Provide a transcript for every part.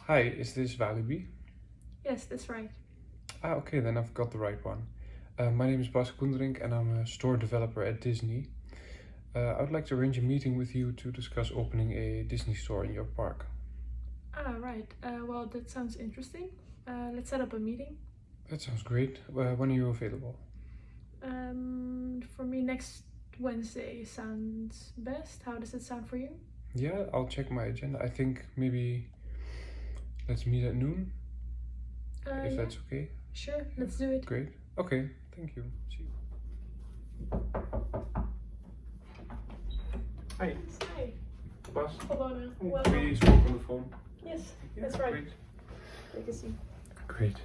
Hi, is this Walibi? Yes, that's right. Okay, then I've got the right one. My name is Bas Koenderink and I'm a store developer at Disney. I would like to arrange a meeting with you to discuss opening a Disney store in your park. Right. Well, that sounds interesting. Let's set up a meeting. That sounds great. When are you available? For me, next Wednesday sounds best. How does it sound for you? Yeah, I'll check my agenda. I think maybe let's meet at noon, if Yeah, that's okay. sure. Let's do it. Great. Okay, thank you. See you. Hi, Hi, Bas. Favona. We Welcome. spoke on the phone. Yes, Yeah, that's right. Great. Take a seat. Great.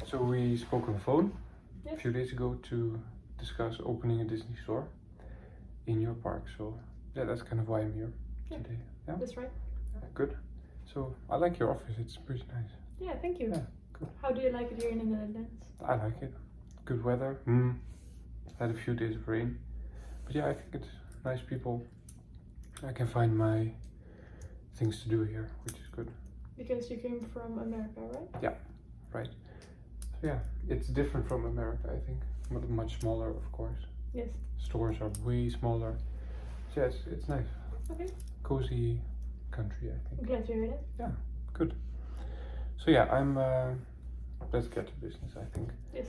So we spoke on the phone a Yes. few days ago to discuss opening a Disney store in your park. So yeah, that's kind of why I'm here Yeah. today. Yeah, That's right. good. So I like your office. It's pretty nice. Yeah, thank you. Yeah, good. How do you like it here in the Netherlands? I like it. Good weather. Had a few days of rain, but yeah, I think it's nice people. I can find my things to do here, which is good. Because you came from America, right? Right. So yeah, it's different from America, I think. Much smaller, of course. Yes. Stores are way smaller. So yeah, it's nice. Okay. Cozy country, I think. I'm glad to hear that. Good. So yeah, let's get to business, I think. Yes.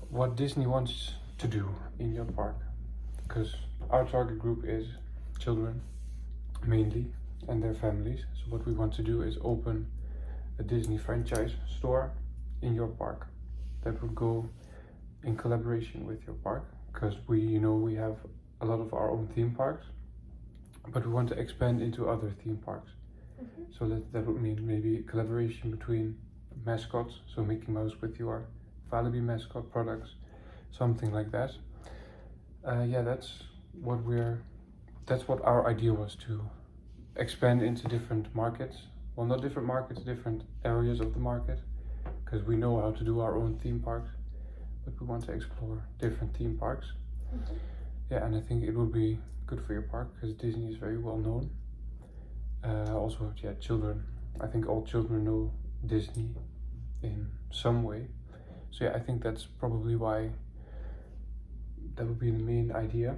What Disney wants to do in your park, because our target group is children mainly and their families. So what we want to do is open a Disney franchise store in your park that would go in collaboration with your park, because we have a lot of our own theme parks, but we want to expand into other theme parks. So that would mean maybe collaboration between mascots, so Mickey Mouse with your Walibi mascot products, something like that. That's what our idea was, to expand into different markets. Well, not different markets, different areas of the market, because we know how to do our own theme parks, but we want to explore different theme parks. Yeah, and I think it would be good for your park because Disney is very well known. Also, yeah, children. I think all children know Disney in some way. So yeah, I think that's probably why that would be the main idea.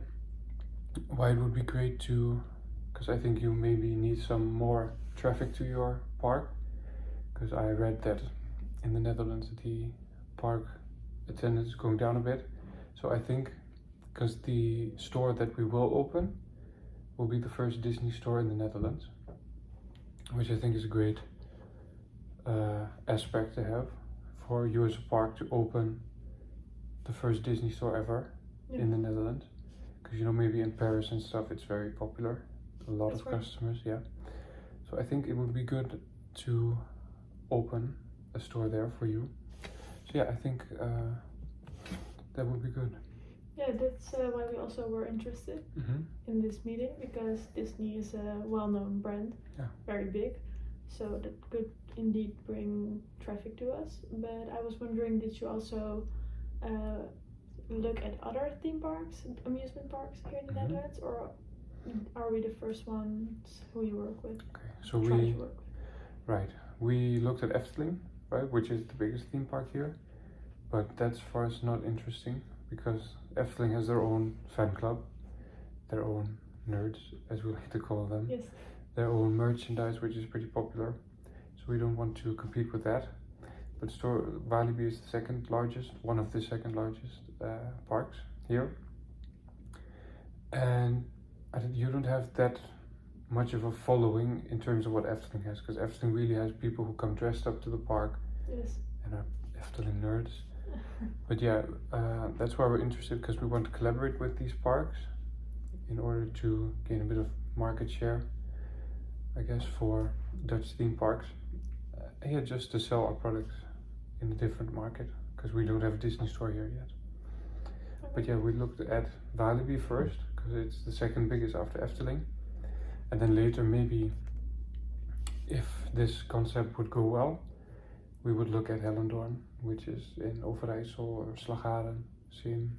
Why it would be great to, because I think you maybe need some more traffic to your park. Because I read that in the Netherlands the park attendance is going down a bit. So I think, because the store that we will open will be the first Disney store in the Netherlands, which I think is a great aspect to have for you as a park, to open the first Disney store ever in the Netherlands. Because maybe in Paris and stuff it's very popular, a lot of customers, yeah. So I think it would be good to open a store there for you. So yeah, I think that would be good. Yeah, that's why we also were interested in this meeting, because Disney is a well-known brand, very big, so that could indeed bring traffic to us. But I was wondering, did you also look at other theme parks, amusement parks here in the Netherlands, or are we the first ones who you work with? Okay, so we looked at Efteling, right, which is the biggest theme park here, but that's for us not interesting, because Efteling has their own fan club, their own nerds, as we like to call them. Yes. Their own merchandise, which is pretty popular, so we don't want to compete with that. But Walibi is the second largest, one of the second largest parks here, and you don't have that much of a following in terms of what Efteling has, because Efteling really has people who come dressed up to the park. Yes. And are Efteling nerds. But yeah, that's why we're interested, because we want to collaborate with these parks in order to gain a bit of market share, I guess, for Dutch theme parks. Yeah, just to sell our products in a different market, because we don't have a Disney store here yet. But yeah, we looked at Walibi first, because it's the second biggest after Efteling. And then later, maybe, if this concept would go well, we would look at Hellendoorn, which is in Overijssel, or Slagharen, Siem.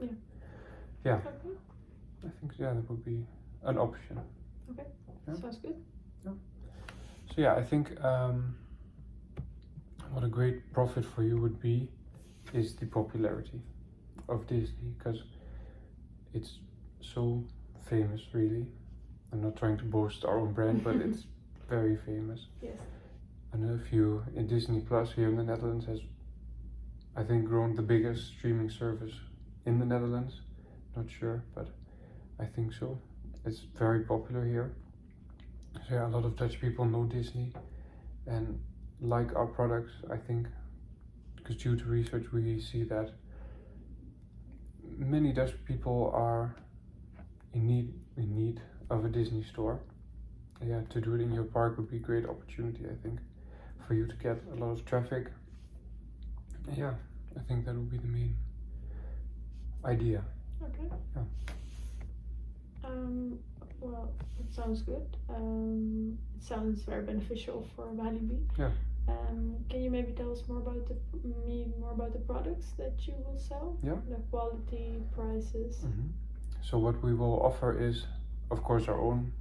Yeah. Okay. I think that would be an option. Okay. Yeah. Sounds good. So yeah, I think what a great profit for you would be is the popularity of Disney, because it's so famous, really. I'm not trying to boast our own brand, but it's very famous. Yes. I know if you in Disney Plus here in the Netherlands has, I think, grown the biggest streaming service in the Netherlands. Not sure, but I think so. It's very popular here. So yeah, a lot of Dutch people know Disney and like our products, I think, because due to research we see that many Dutch people are in need of a Disney store. Yeah, to do it in your park would be a great opportunity, I think, for you to get a lot of traffic. Yeah, I think that would be the main idea. Okay. Yeah. Well, it sounds good. It sounds very beneficial for Walibi. Yeah. Can you maybe tell us more about the products that you will sell? Yeah. The quality, prices. Mm-hmm. So what we will offer is, of course, our own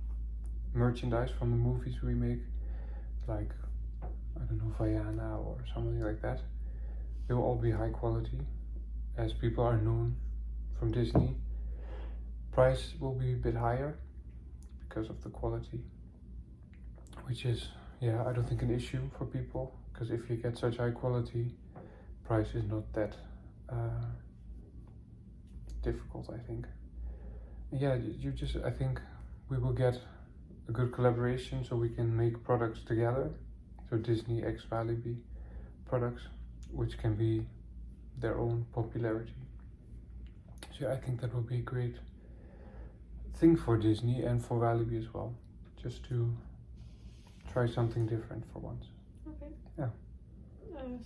merchandise from the movies we make, like, I don't know, Vaiana or something like that. They will all be high quality, as people are known from Disney. Price will be a bit higher because of the quality, which is, yeah, I don't think an issue for people, because if you get such high quality, price is not that difficult, I think. Yeah, I think we will get a good collaboration so we can make products together. So Disney x Walibi products, which can be their own popularity. So yeah, I think that will be a great thing for Disney and for Walibi as well, just to try something different for once. Okay. Yeah.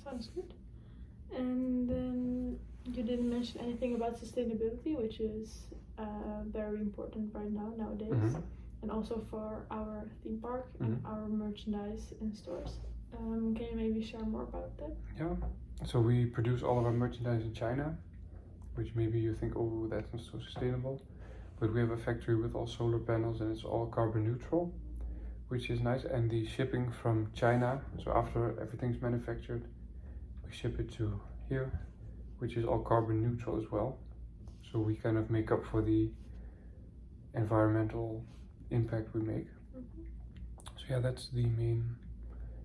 Sounds good. And then you didn't mention anything about sustainability, which is very important right nowadays, Mm-hmm. and also for our theme park and our merchandise in stores. Can you maybe share more about that? Yeah. So we produce all of our merchandise in China, which maybe you think, oh, that's not so sustainable. But we have a factory with all solar panels and it's all carbon neutral, which is nice. And the shipping from China, so after everything's manufactured, we ship it to here, which is all carbon neutral as well. So we kind of make up for the environmental impact we make. Mm-hmm. So yeah, that's the main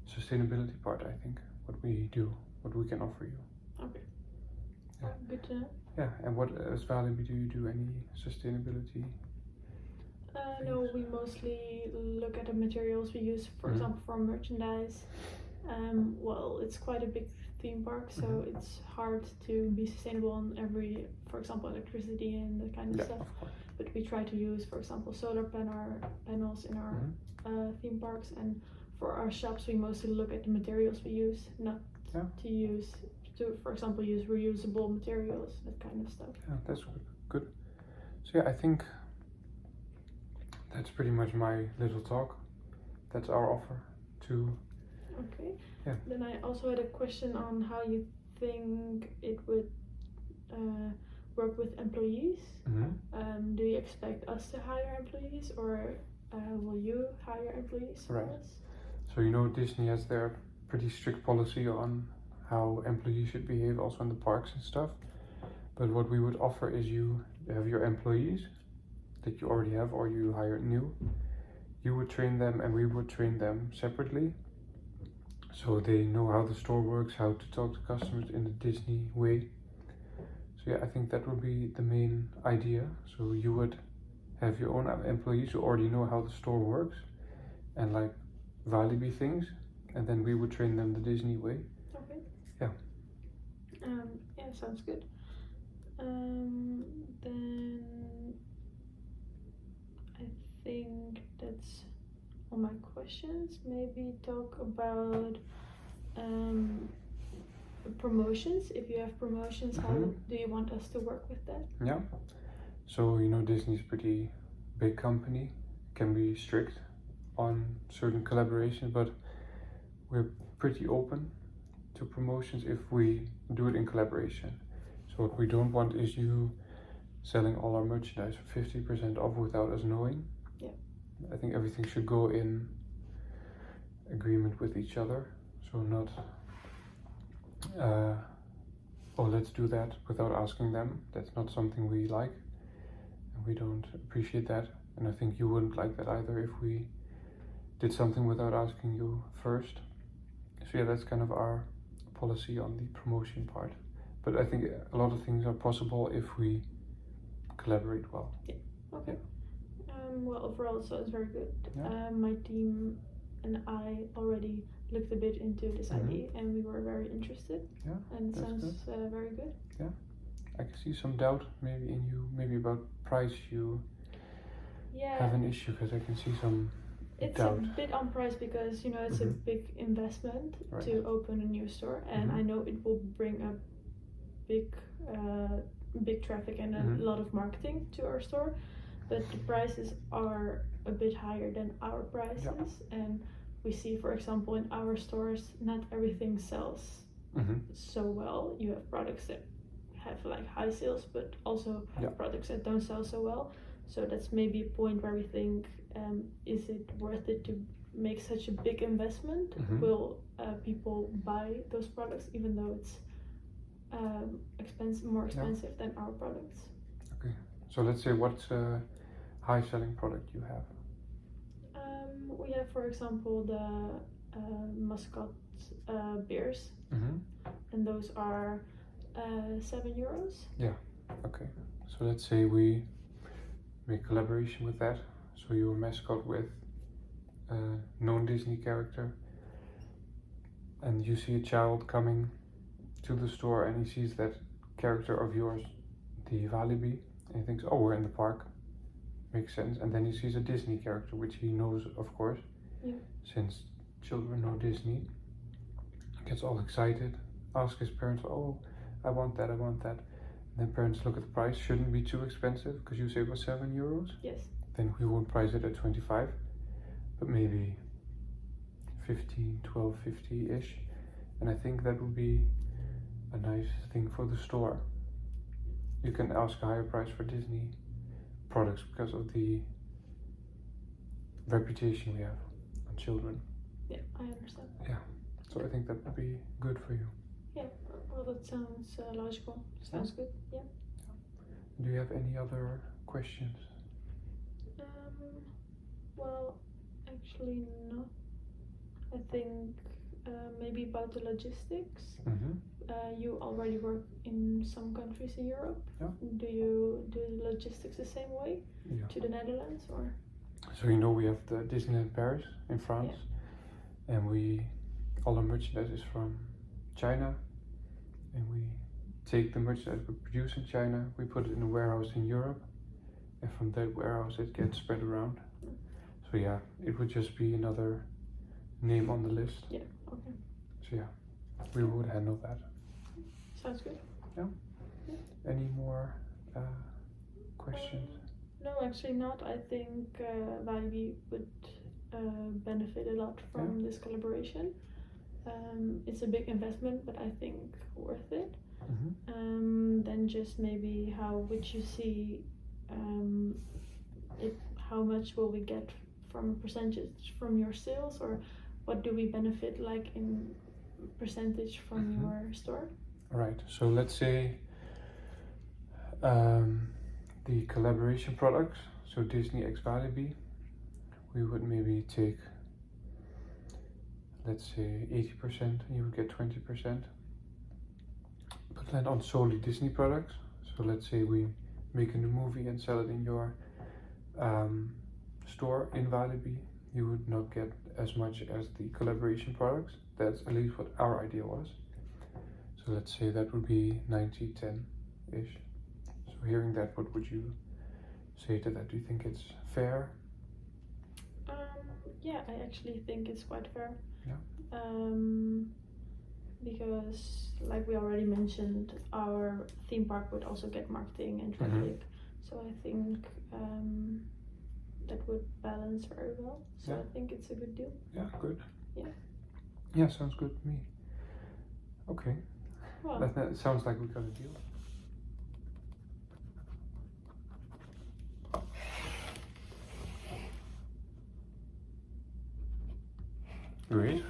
sustainability part, I think, what we do, what we can offer you. Okay. Yeah. Good to know. Yeah, and what as Walibi, do you do any sustainability? No, we mostly look at the materials we use, for example, for merchandise. Well, it's quite a big theme park, so it's hard to be sustainable on every, for example, electricity and that kind of stuff. Of course. But we try to use, for example, solar panels in our theme parks, and for our shops we mostly look at the materials we use, not for example, use reusable materials, that kind of stuff. Yeah, that's good. So yeah, I think that's pretty much my little talk. That's our offer to. Okay. Yeah. Then I also had a question on how you think it would work with employees. Mm-hmm. Do you expect us to hire employees, or will you hire employees for us? So Disney has their pretty strict policy on how employees should behave also in the parks and stuff. But what we would offer is you have your employees that you already have, or you hire new. You would train them and we would train them separately. So they know how the store works, how to talk to customers in the Disney way. So yeah, I think that would be the main idea. So you would have your own employees who already know how the store works and like Walibi things, and then we would train them the Disney way. Okay. Yeah. Yeah, sounds good. Then I think that's all my questions. Maybe talk about promotions. If you have promotions, how do you want us to work with that? Yeah. So Disney's a pretty big company, can be strict on certain collaborations, but we're pretty open to promotions if we do it in collaboration. So what we don't want is you selling all our merchandise for 50% off without us knowing. Yeah. I think everything should go in agreement with each other, so not oh, let's do that without asking them. That's not something we like, and we don't appreciate that. And I think you wouldn't like that either if we did something without asking you first. So yeah, that's kind of our policy on the promotion part. But I think a lot of things are possible if we collaborate well. Yeah. Okay. Well, overall, it sounds very good. Yeah. My team and I already looked a bit into this idea, and we were very interested. Yeah, and it that's sounds good. very good. Yeah, I can see some doubt maybe in you, maybe about price. You have an issue because I can see some doubt. It's a bit on price because it's a big investment to open a new store, and I know it will bring up big traffic and a lot of marketing to our store, but the prices are a bit higher than our prices, and we see, for example, in our stores, not everything sells so well. You have products that have like high sales, but also have products that don't sell so well. So that's maybe a point where we think, is it worth it to make such a big investment? Will people buy those products even though it's more expensive than our products? Okay, so let's say what's a high selling product you have? We have, for example, the Muscat beers, and those are €7. Yeah, okay. So let's say we make collaboration with that. So you're a mascot with a known Disney character, and you see a child coming to the store and he sees that character of yours, the Walibi, and he thinks, oh, we're in the park. Makes sense. And then he sees a Disney character, which he knows, of course, since children know Disney. Gets all excited, asks his parents, oh, I want that. And then parents look at the price, shouldn't be too expensive, because you say it was €7. Yes. Then we won't price it at 25, but maybe 15, 12, 50-ish. And I think that would be a nice thing for the store. You can ask a higher price for Disney products because of the reputation we have on children. Yeah, I understand. Yeah, so I think that would be good for you. Yeah, well, that sounds logical. Sounds good. Yeah. Do you have any other questions? Well, actually not. I think maybe about the logistics. You already work in some countries in Europe. Yeah. Do you do the logistics the same way to the Netherlands, or? So we have the Disneyland Paris in France, and all our merchandise is from China, and we take the merchandise we produce in China, we put it in a warehouse in Europe, and from that warehouse it gets spread around. So yeah, it would just be another name on the list. Yeah, okay. So yeah, we would handle that. Sounds good. Yeah. Any more questions? No, actually not. I think Walibi would benefit a lot from this collaboration. It's a big investment, but I think worth it. Then just maybe how would you see how much will we get from a percentage from your sales, or what do we benefit like in percentage from your store? Right, so let's say the collaboration products, so Disney x Walibi, we would maybe take, let's say 80%, and you would get 20%. But then on solely Disney products, so let's say we make a new movie and sell it in your store in Walibi, you would not get as much as the collaboration products. That's at least what our idea was. So let's say that would be 90-10-ish. So hearing that, what would you say to that? Do you think it's fair? Yeah, I actually think it's quite fair. Yeah. Because like we already mentioned, our theme park would also get marketing and traffic. So I think that would balance very well. So I think it's a good deal. Yeah, good. Yeah. Yeah, sounds good to me. Okay. Well, that sounds like we got a deal. Great.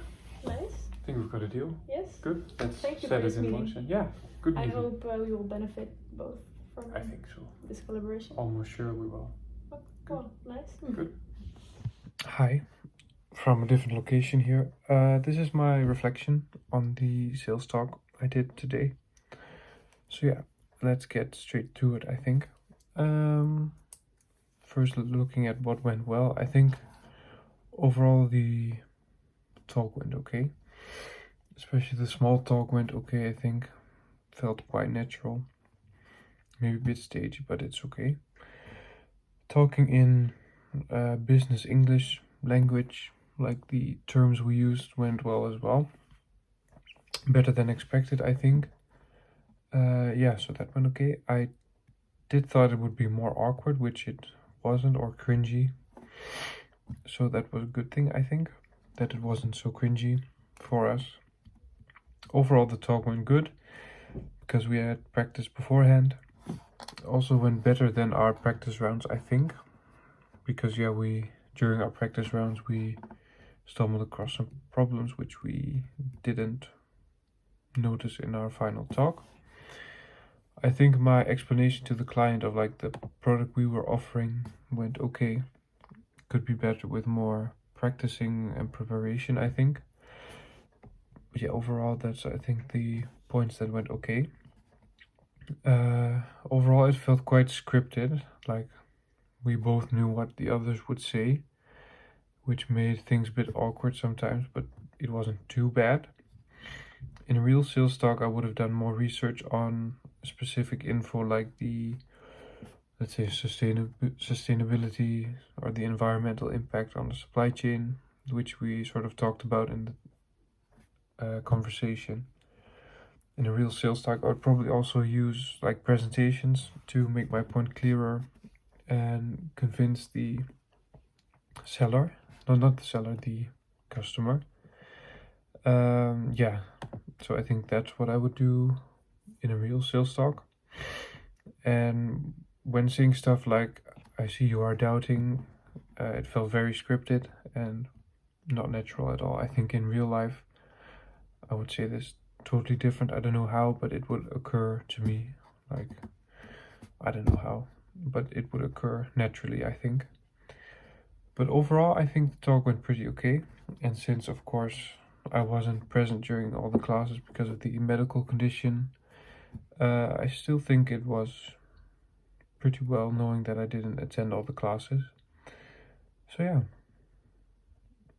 nice. I think we've got a deal. Yes. Good. Let's Thank you set for it this in meeting. motion. Yeah. Good I meeting. hope we will benefit both from I think so. this collaboration. Almost sure we will. Oh, well, nice. Good. Hi, from a different location here. This is my reflection on the sales talk I did today. So yeah, let's get straight to it, I think. First looking at what went well, I think overall the talk went okay. Especially the small talk went okay, I think. Felt quite natural. Maybe a bit stagey, but it's okay. Talking in business English language, like the terms we used, went well as well. Better than expected, I think. Yeah, so that went okay. I did thought it would be more awkward, which it wasn't, or cringy. So that was a good thing, I think, that it wasn't so cringy for us. Overall, the talk went good because we had practice beforehand. Also went better than our practice rounds, I think, because yeah, during our practice rounds we stumbled across some problems which we didn't notice in our final talk. I think my explanation to the client of like the product we were offering went okay. Could be better with more practicing and preparation, I think. But yeah, overall that's I think the points that went okay. Overall it felt quite scripted, like we both knew what the others would say, which made things a bit awkward sometimes, but it wasn't too bad. In a real sales talk, I would have done more research on specific info like the, let's say, sustainability or the environmental impact on the supply chain, which we sort of talked about in the conversation. In a real sales talk, I would probably also use like presentations to make my point clearer and convince the seller, no, not the seller, the customer. Yeah, so I think that's what I would do in a real sales talk. And when saying stuff like, I see you are doubting, it felt very scripted and not natural at all. I think in real life, I would say this totally different. I don't know how, but it would occur to me. Like, I don't know how, but it would occur naturally, I think. But overall, I think the talk went pretty okay. And since, of course, I wasn't present during all the classes because of the medical condition, I still think it was pretty well, knowing that I didn't attend all the classes. So yeah,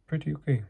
pretty okay.